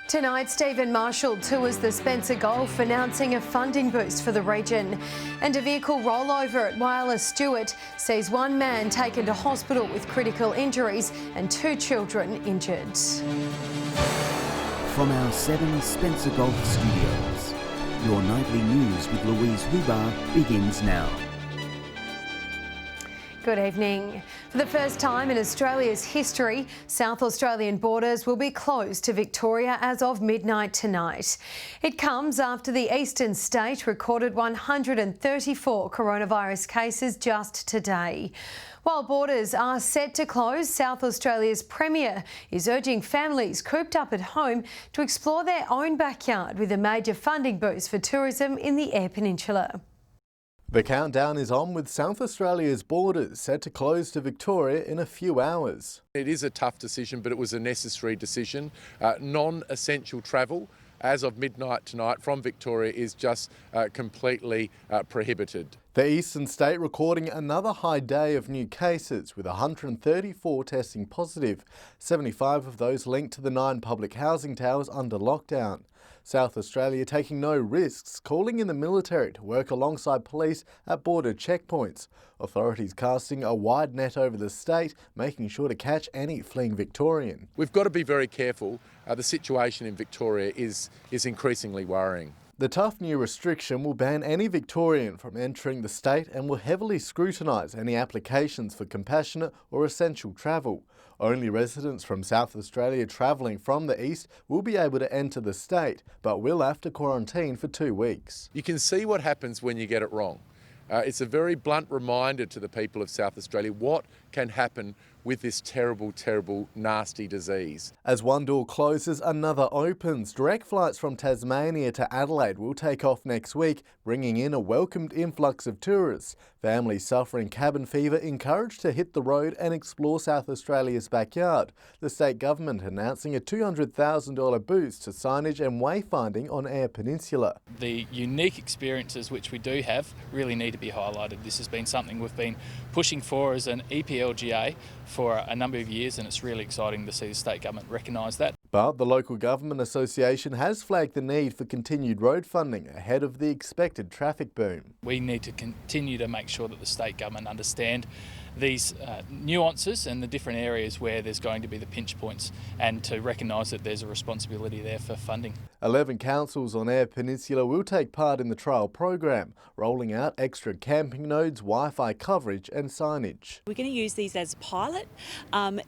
Tonight, Stephen Marshall tours the Spencer Gulf, announcing a funding boost for the region. And a vehicle rollover at Whyalla Stuart sees one man taken to hospital with critical injuries and 2 children injured. From our 7 Spencer Gulf studios, your nightly news with Louise Huber begins now. Good evening. For the first time in Australia's history, South Australian borders will be closed to Victoria as of midnight tonight. It comes after the eastern state recorded 134 coronavirus cases just today. While borders are set to close, South Australia's Premier is urging families cooped up at home to explore their own backyard with a major funding boost for tourism in the Eyre Peninsula. The countdown is on, with South Australia's borders set to close to Victoria in a few hours. It is a tough decision, but it was a necessary decision. Non-essential travel as of midnight tonight from Victoria is just completely prohibited. The eastern state recording another high day of new cases, with 134 testing positive, 75 of those linked to the 9 public housing towers under lockdown. South Australia taking no risks, calling in the military to work alongside police at border checkpoints. Authorities casting a wide net over the state, making sure to catch any fleeing Victorian. We've got to be very careful. The situation in Victoria is increasingly worrying. The tough new restriction will ban any Victorian from entering the state and will heavily scrutinise any applications for compassionate or essential travel. Only residents from South Australia travelling from the east will be able to enter the state, but will have to quarantine for 2 weeks. You can see what happens when you get it wrong. It's a very blunt reminder to the people of South Australia what can happen with this terrible, terrible, nasty disease. As one door closes, another opens. Direct flights from Tasmania to Adelaide will take off next week, bringing in a welcomed influx of tourists. Families suffering cabin fever encouraged to hit the road and explore South Australia's backyard. The state government announcing a $200,000 boost to signage and wayfinding on Eyre Peninsula. The unique experiences which we do have really need to be highlighted. This has been something we've been pushing for as an EPLGA for a number of years, and it's really exciting to see the state government recognise that. But the Local Government Association has flagged the need for continued road funding ahead of the expected traffic boom. We need to continue to make sure that the state government understand these nuances and the different areas where there's going to be the pinch points, and to recognise that there's a responsibility there for funding. 11 councils on Eyre Peninsula will take part in the trial program, rolling out extra camping nodes, Wi-Fi coverage and signage. We're going to use these as a pilot,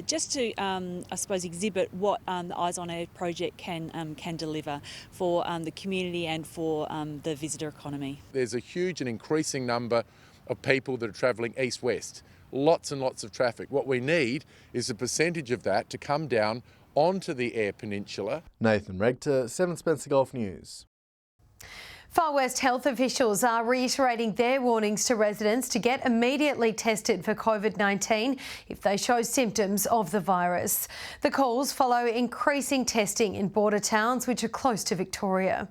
just to, I suppose, exhibit what the Eyes on Eyre project can deliver for the community and for the visitor economy. There's a huge and increasing number of people that are travelling east-west. Lots and lots of traffic. What we need is a percentage of that to come down onto the Eyre Peninsula. Nathan Regter, 7 Spencer Gulf News. Far West health officials are reiterating their warnings to residents to get immediately tested for COVID-19 if they show symptoms of the virus. The calls follow increasing testing in border towns which are close to Victoria.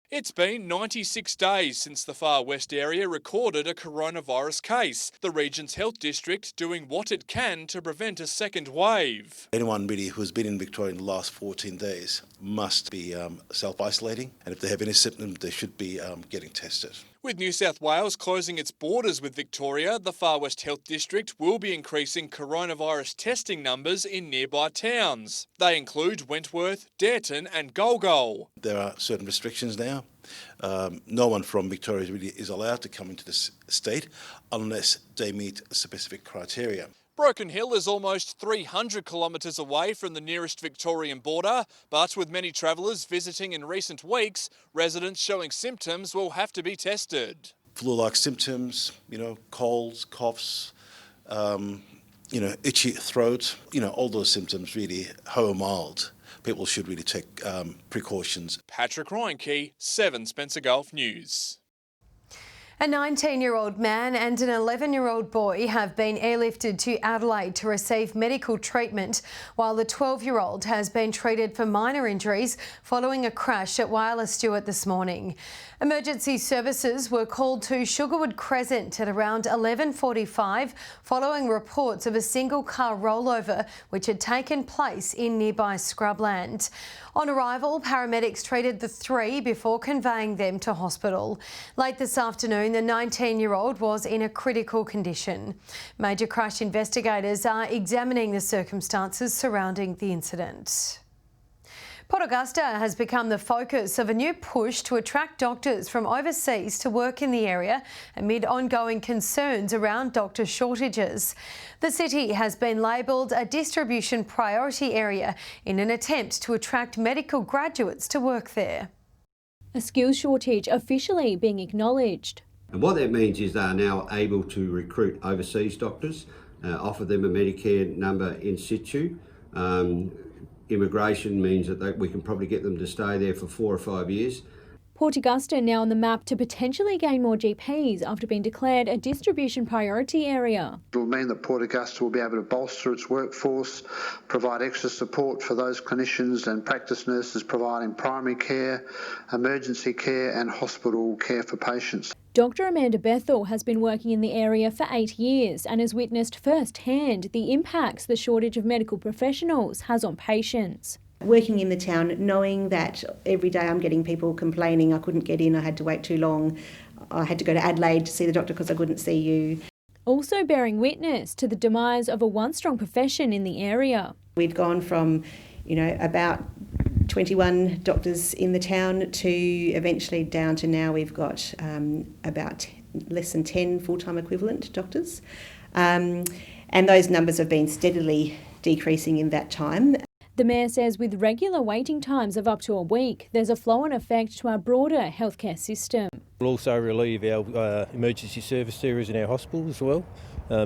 It's been 96 days since the Far West area recorded a coronavirus case. The region's health district doing what it can to prevent a second wave. Anyone really who's been in Victoria in the last 14 days must be self-isolating, and if they have any symptoms, they should be getting tested. With New South Wales closing its borders with Victoria, the Far West Health District will be increasing coronavirus testing numbers in nearby towns. They include Wentworth, Dareton and Golgol. There are certain restrictions now. No one from Victoria really is allowed to come into this state unless they meet specific criteria. Broken Hill is almost 300 kilometres away from the nearest Victorian border, but with many travellers visiting in recent weeks, residents showing symptoms will have to be tested. Flu-like symptoms, colds, coughs, itchy throat, all those symptoms really, however mild, people should really take precautions. Patrick Reinke, 7 Spencer Gulf News. A 19-year-old man and an 11-year-old boy have been airlifted to Adelaide to receive medical treatment, while the 12-year-old has been treated for minor injuries following a crash at Whyalla Stuart this morning. Emergency services were called to Sugarwood Crescent at around 11:45 following reports of a single car rollover which had taken place in nearby scrubland. On arrival, paramedics treated the three before conveying them to hospital. Late this afternoon, the 19-year-old was in a critical condition. Major crash investigators are examining the circumstances surrounding the incident. Port Augusta has become the focus of a new push to attract doctors from overseas to work in the area amid ongoing concerns around doctor shortages. The city has been labelled a distribution priority area in an attempt to attract medical graduates to work there. A skills shortage officially being acknowledged. And what that means is they are now able to recruit overseas doctors, offer them a Medicare number in situ. Immigration means that we can probably get them to stay there for 4 or 5 years. Port Augusta now on the map to potentially gain more GPs after being declared a distribution priority area. It will mean that Port Augusta will be able to bolster its workforce, provide extra support for those clinicians and practice nurses providing primary care, emergency care and hospital care for patients. Dr Amanda Bethel has been working in the area for 8 years and has witnessed firsthand the impacts the shortage of medical professionals has on patients. Working in the town, knowing that every day I'm getting people complaining I couldn't get in, I had to wait too long, I had to go to Adelaide to see the doctor because I couldn't see you. Also bearing witness to the demise of a once strong profession in the area. We'd gone from, about 21 doctors in the town to eventually down to now we've got about less than 10 full-time equivalent doctors. And those numbers have been steadily decreasing in that time. The Mayor says with regular waiting times of up to a week, there's a flow-on effect to our broader healthcare system. We'll also relieve our emergency service areas in our hospital as well,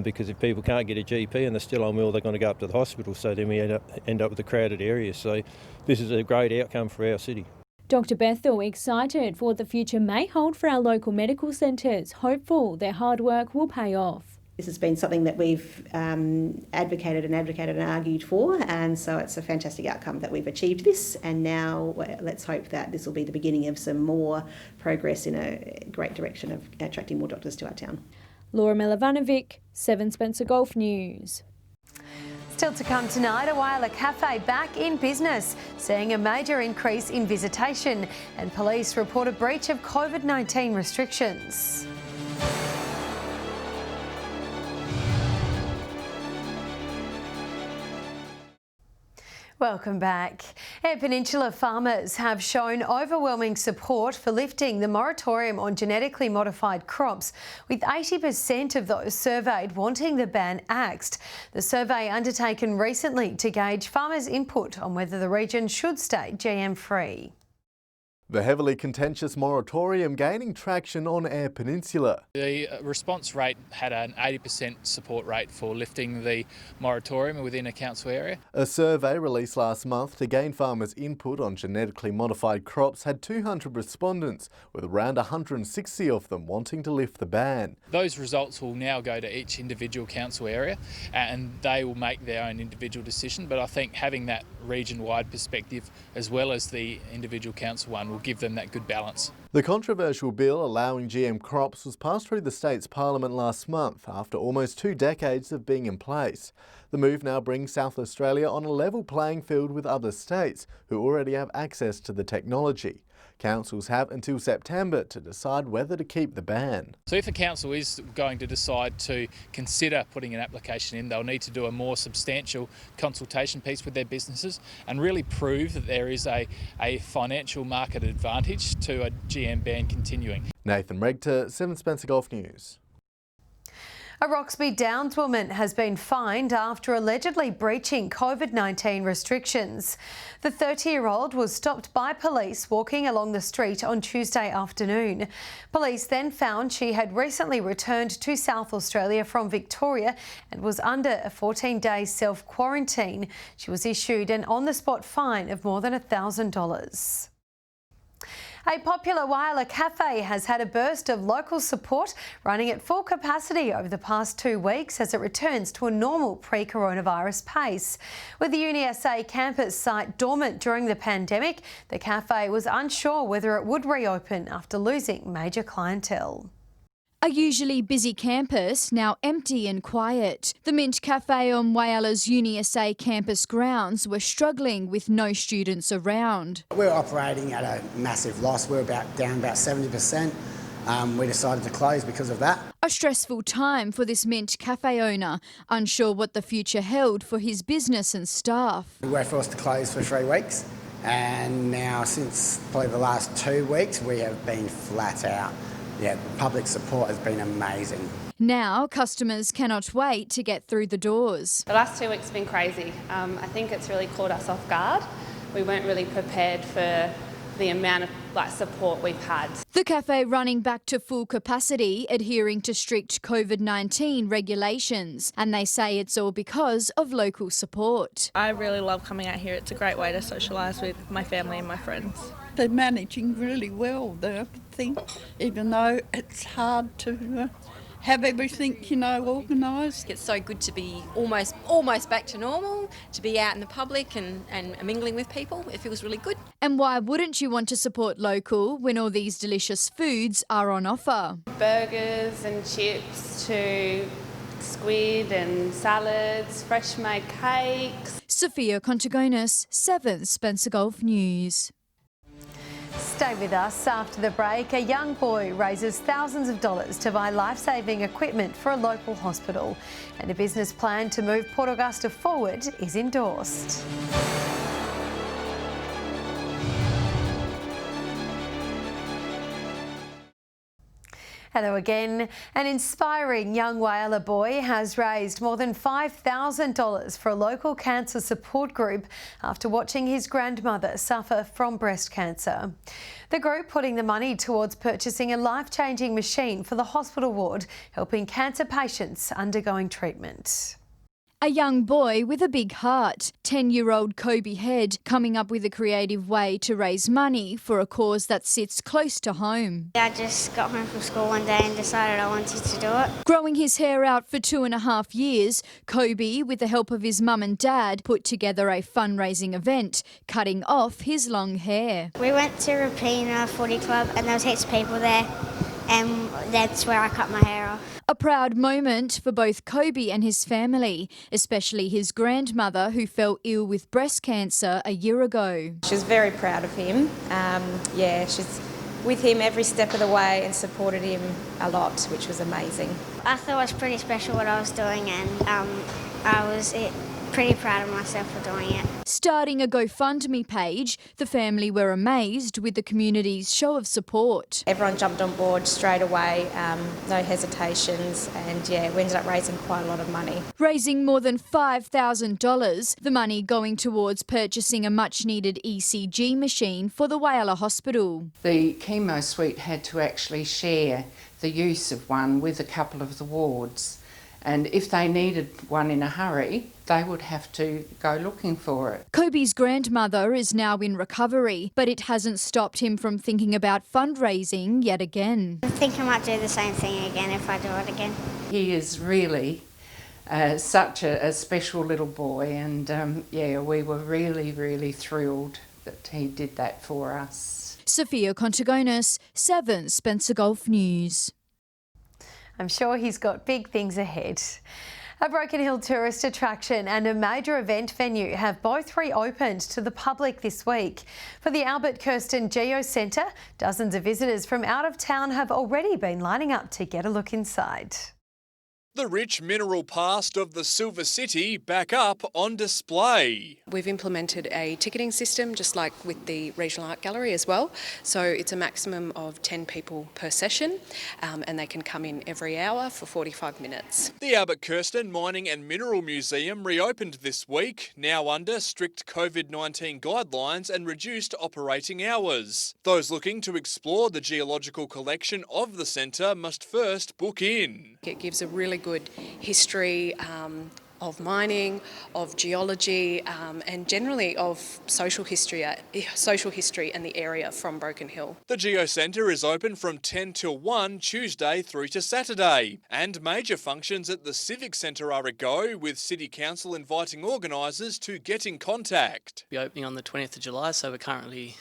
because if people can't get a GP and they're still unwell, they're going to go up to the hospital, so then we end up with a crowded area. So this is a great outcome for our city. Dr Bethel excited for what the future may hold for our local medical centres, hopeful their hard work will pay off. This has been something that we've advocated and argued for, and so it's a fantastic outcome that we've achieved this, and now let's hope that this will be the beginning of some more progress in a great direction of attracting more doctors to our town. Laura Milovanovic, 7 Spencer Golf News. Still to come tonight, a Whyalla Cafe back in business, seeing a major increase in visitation, and police report a breach of COVID-19 restrictions. Welcome back. Eyre Peninsula farmers have shown overwhelming support for lifting the moratorium on genetically modified crops, with 80% of those surveyed wanting the ban axed. The survey undertaken recently to gauge farmers' input on whether the region should stay GM-free. The heavily contentious moratorium gaining traction on Eyre Peninsula. The response rate had an 80% support rate for lifting the moratorium within a council area. A survey released last month to gain farmers' input on genetically modified crops had 200 respondents, with around 160 of them wanting to lift the ban. Those results will now go to each individual council area and they will make their own individual decision, but I think having that region-wide perspective as well as the individual council one will give them that good balance. The controversial bill allowing GM crops was passed through the state's parliament last month after almost 2 decades of being in place. The move now brings South Australia on a level playing field with other states who already have access to the technology. Councils have until September to decide whether to keep the ban. So if a council is going to decide to consider putting an application in, they'll need to do a more substantial consultation piece with their businesses and really prove that there is a financial market advantage to a GM ban continuing. Nathan Regter, 7 Spencer Golf News. A Roxby Downs woman has been fined after allegedly breaching COVID-19 restrictions. The 30-year-old was stopped by police walking along the street on Tuesday afternoon. Police then found she had recently returned to South Australia from Victoria and was under a 14-day self-quarantine. She was issued an on-the-spot fine of more than $1,000. A popular Whyalla cafe has had a burst of local support, running at full capacity over the past 2 weeks as it returns to a normal pre-coronavirus pace. With the UniSA campus site dormant during the pandemic, the cafe was unsure whether it would reopen after losing major clientele. A usually busy campus, now empty and quiet. The Mint Cafe on Whyala's UniSA campus grounds were struggling with no students around. We're operating at a massive loss. We're down about 70%. We decided to close because of that. A stressful time for this Mint Cafe owner, unsure what the future held for his business and staff. We were forced to close for 3 weeks, and now since probably the last 2 weeks we have been flat out. Yeah, the public support has been amazing. Now customers cannot wait to get through the doors. The last 2 weeks have been crazy. I think it's really caught us off guard. We weren't really prepared for the amount of support we've had. The cafe running back to full capacity, adhering to strict COVID-19 regulations, and they say it's all because of local support. I really love coming out here. It's a great way to socialise with my family and my friends. They're managing really well, I think, even though it's hard to have everything, organised. It's so good to be almost back to normal, to be out in the public and mingling with people. It feels really good. And why wouldn't you want to support local when all these delicious foods are on offer? Burgers and chips to squid and salads, fresh made cakes. Sophia Contagonis, 7 Spencer Gulf News. Stay with us. After the break, a young boy raises thousands of dollars to buy life-saving equipment for a local hospital. And a business plan to move Port Augusta forward is endorsed. Hello again. An inspiring young Whyalla boy has raised more than $5,000 for a local cancer support group after watching his grandmother suffer from breast cancer. The group putting the money towards purchasing a life-changing machine for the hospital ward, helping cancer patients undergoing treatment. A young boy with a big heart, 10-year-old Kobe Head, coming up with a creative way to raise money for a cause that sits close to home. I just got home from school one day and decided I wanted to do it. Growing his hair out for 2.5 years, Kobe, with the help of his mum and dad, put together a fundraising event, cutting off his long hair. We went to Rapina Footy Club and there was heaps of people there, and that's where I cut my hair off. A proud moment for both Kobe and his family, especially his grandmother who fell ill with breast cancer a year ago. She's very proud of him. She's with him every step of the way and supported him a lot, which was amazing. I thought it was pretty special what I was doing, and I was pretty proud of myself for doing it. Starting a GoFundMe page, the family were amazed with the community's show of support. Everyone jumped on board straight away, no hesitations, and we ended up raising quite a lot of money. Raising more than $5,000, the money going towards purchasing a much-needed ECG machine for the Whyalla Hospital. The chemo suite had to actually share the use of one with a couple of the wards. And if they needed one in a hurry, they would have to go looking for it. Kobe's grandmother is now in recovery, but it hasn't stopped him from thinking about fundraising yet again. I think I might do the same thing again if I do it again. He is really such a special little boy, and we were really, really thrilled that he did that for us. Sophia Contagonis, 7 Spencer Gulf News. I'm sure he's got big things ahead. A Broken Hill tourist attraction and a major event venue have both reopened to the public this week. For the Albert Kirsten Geo Centre, dozens of visitors from out of town have already been lining up to get a look inside. The rich mineral past of the Silver City back up on display. We've implemented a ticketing system just like with the Regional Art Gallery as well. So it's a maximum of 10 people per session and they can come in every hour for 45 minutes. The Albert Kirsten Mining and Mineral Museum reopened this week, now under strict COVID-19 guidelines and reduced operating hours. Those looking to explore the geological collection of the centre must first book in. It gives a really good history mining, of geology, and generally of social history and the area from Broken Hill. The Geo Centre is open from 10 till 1 Tuesday through to Saturday, and major functions at the Civic Centre are a go, with City Council inviting organisers to get in contact. We're opening on the 20th of July, so we're currently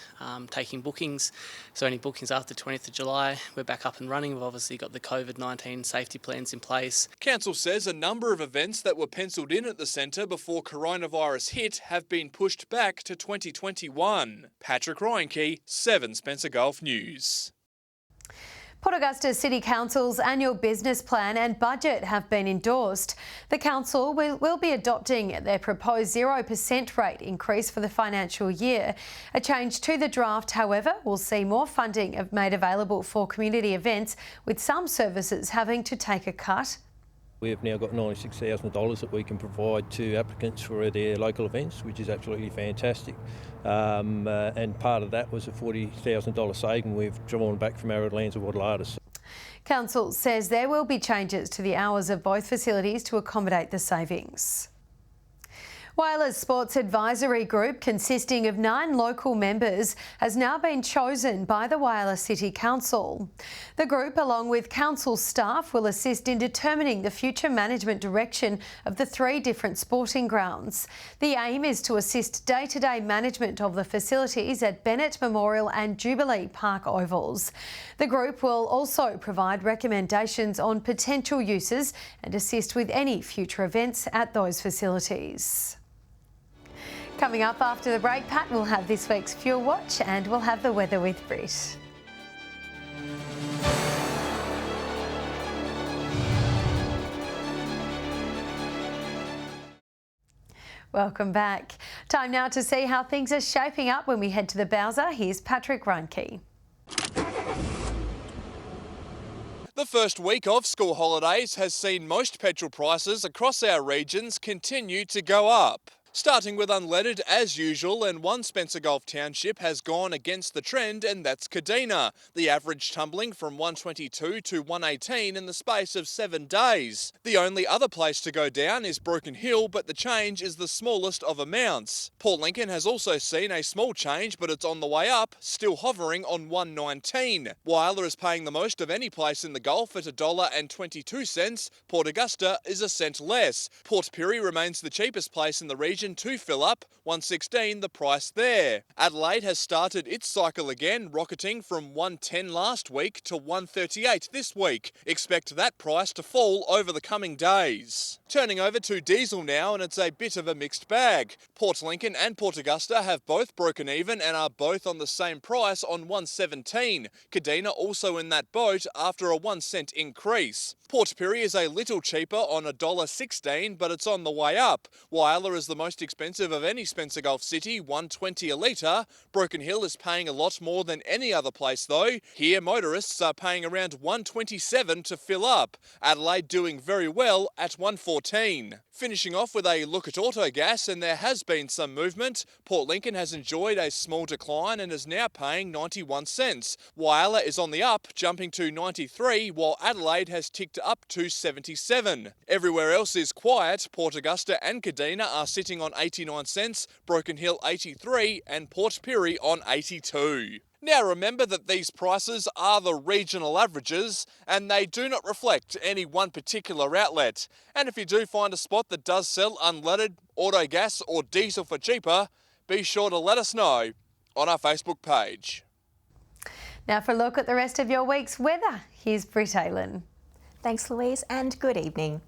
taking bookings. So any bookings after 20th of July, we're back up and running. We've obviously got the COVID-19 safety plans in place. Council says a number of events that were penciled in at the centre before coronavirus hit have been pushed back to 2021. Patrick Reinke, 7 Spencer Gulf News. Port Augusta City Council's annual business plan and budget have been endorsed. The council will be adopting their proposed 0% rate increase for the financial year. A change to the draft, however, will see more funding made available for community events, with some services having to take a cut. We've now got $96,000 that we can provide to applicants for their local events, which is absolutely fantastic. And part of that was a $40,000 saving we've drawn back from Arrowlands and Waddle-Artis. Council says there will be changes to the hours of both facilities to accommodate the savings. Whyala's Sports Advisory Group, consisting of 9 local members, has now been chosen by the Whyalla City Council. The group, along with council staff, will assist in determining the future management direction of the 3 different sporting grounds. The aim is to assist day-to-day management of the facilities at Bennett Memorial and Jubilee Park Ovals. The group will also provide recommendations on potential uses and assist with any future events at those facilities. Coming up after the break, Pat, we'll have this week's Fuel Watch and we'll have the weather with Britt. Welcome back. Time now to see how things are shaping up when we head to the Bowser. Here's Patrick Reinke. The first week of school holidays has seen most petrol prices across our regions continue to go up. Starting with unleaded as usual, and one Spencer Gulf township has gone against the trend, and that's Kadina. The average tumbling from $1.22 to $1.18 in the space of 7 days. The only other place to go down is Broken Hill, but the change is the smallest of amounts. Port Lincoln has also seen a small change, but it's on the way up, still hovering on $1.19. Whyalla is paying the most of any place in the Gulf at $1.22. Port Augusta is a cent less. Port Pirie remains the cheapest place in the region to fill up, $1.16 the price there. Adelaide has started its cycle again, rocketing from $1.10 last week to $1.38 this week. Expect that price to fall over the coming days. Turning over to diesel now, and it's a bit of a mixed bag. Port Lincoln and Port Augusta have both broken even and are both on the same price on $1.17. Kadina also in that boat after a 1 cent increase. Port Pirie is a little cheaper on $1.16, but it's on the way up. Whyalla is the most expensive of any Spencer Gulf city, $1.20 a litre. Broken Hill is paying a lot more than any other place though. Here motorists are paying around $1.27 to fill up. Adelaide doing very well at $1.14. Finishing off with a look at Autogas, and there has been some movement. Port Lincoln has enjoyed a small decline and is now paying 91 cents. Whyalla is on the up, jumping to 93, while Adelaide has ticked up to 77. Everywhere else is quiet. Port Augusta and Kadina are sitting on 89 cents, Broken Hill 83 and Port Pirie on 82. Now remember that these prices are the regional averages and they do not reflect any one particular outlet. And if you do find a spot that does sell unleaded, auto gas or diesel for cheaper, be sure to let us know on our Facebook page. Now for a look at the rest of your week's weather, here's Britt Aylen. Thanks Louise and good evening.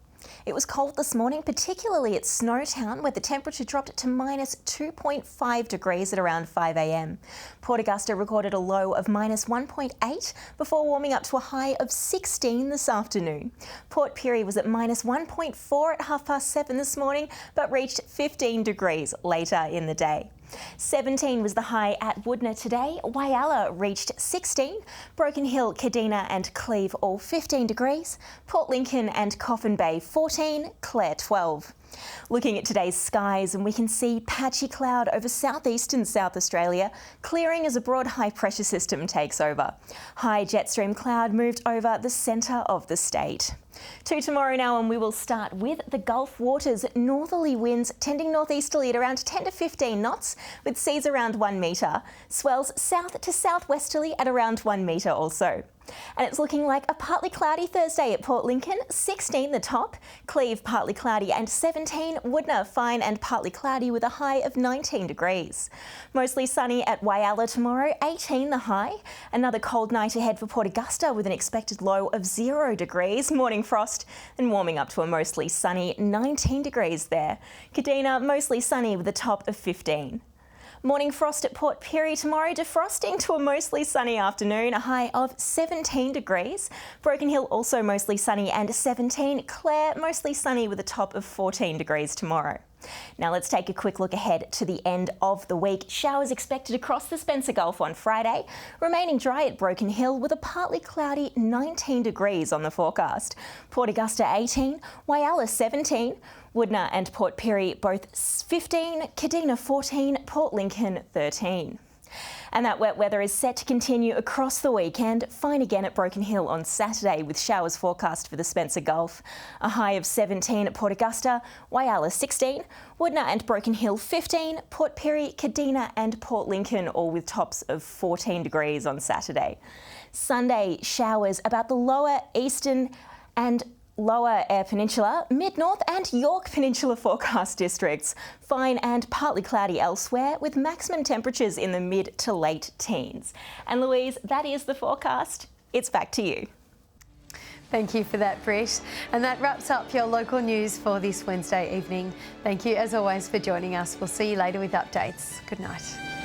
It was cold this morning, particularly at Snowtown, where the temperature dropped to minus 2.5 degrees at around 5 a.m. Port Augusta recorded a low of minus 1.8 before warming up to a high of 16 this afternoon. Port Pirie was at minus 1.4 at 7:30 this morning, but reached 15 degrees later in the day. 17 was the high at Woodner today. Whyalla reached 16. Broken Hill, Kadina and Cleve all 15 degrees. Port Lincoln and Coffin Bay 14. Clare 12. Looking at today's skies, and we can see patchy cloud over southeastern South Australia, clearing as a broad high pressure system takes over. High jet stream cloud moved over the centre of the state. To tomorrow now, and we will start with the Gulf waters. Northerly winds tending northeasterly at around 10 to 15 knots, with seas around 1 metre. Swells south to southwesterly at around 1 metre also. And it's looking like a partly cloudy Thursday at Port Lincoln, 16 the top, Cleve partly cloudy and 17, Woodna fine and partly cloudy with a high of 19 degrees. Mostly sunny at Whyalla tomorrow, 18 the high. Another cold night ahead for Port Augusta with an expected low of 0 degrees, morning frost, and warming up to a mostly sunny 19 degrees there. Kadina mostly sunny with a top of 15. Morning frost at Port Pirie tomorrow, defrosting to a mostly sunny afternoon, a high of 17 degrees. Broken Hill also mostly sunny and 17. Clare mostly sunny with a top of 14 degrees tomorrow. Now let's take a quick look ahead to the end of the week. Showers expected across the Spencer Gulf on Friday, remaining dry at Broken Hill with a partly cloudy 19 degrees on the forecast. Port Augusta 18, Whyalla 17, Woodna and Port Pirie both 15, Kadina 14, Port Lincoln 13. And that wet weather is set to continue across the weekend. Fine again at Broken Hill on Saturday with showers forecast for the Spencer Gulf. A high of 17 at Port Augusta, Whyalla 16, Woodna and Broken Hill 15, Port Pirie, Kadina and Port Lincoln all with tops of 14 degrees on Saturday. Sunday, showers about the lower eastern and Lower Eyre Peninsula, Mid-North and York Peninsula forecast districts. Fine and partly cloudy elsewhere with maximum temperatures in the mid to late teens. And Louise, that is the forecast. It's back to you. Thank you for that, Britt. And that wraps up your local news for this Wednesday evening. Thank you as always for joining us. We'll see you later with updates. Good night.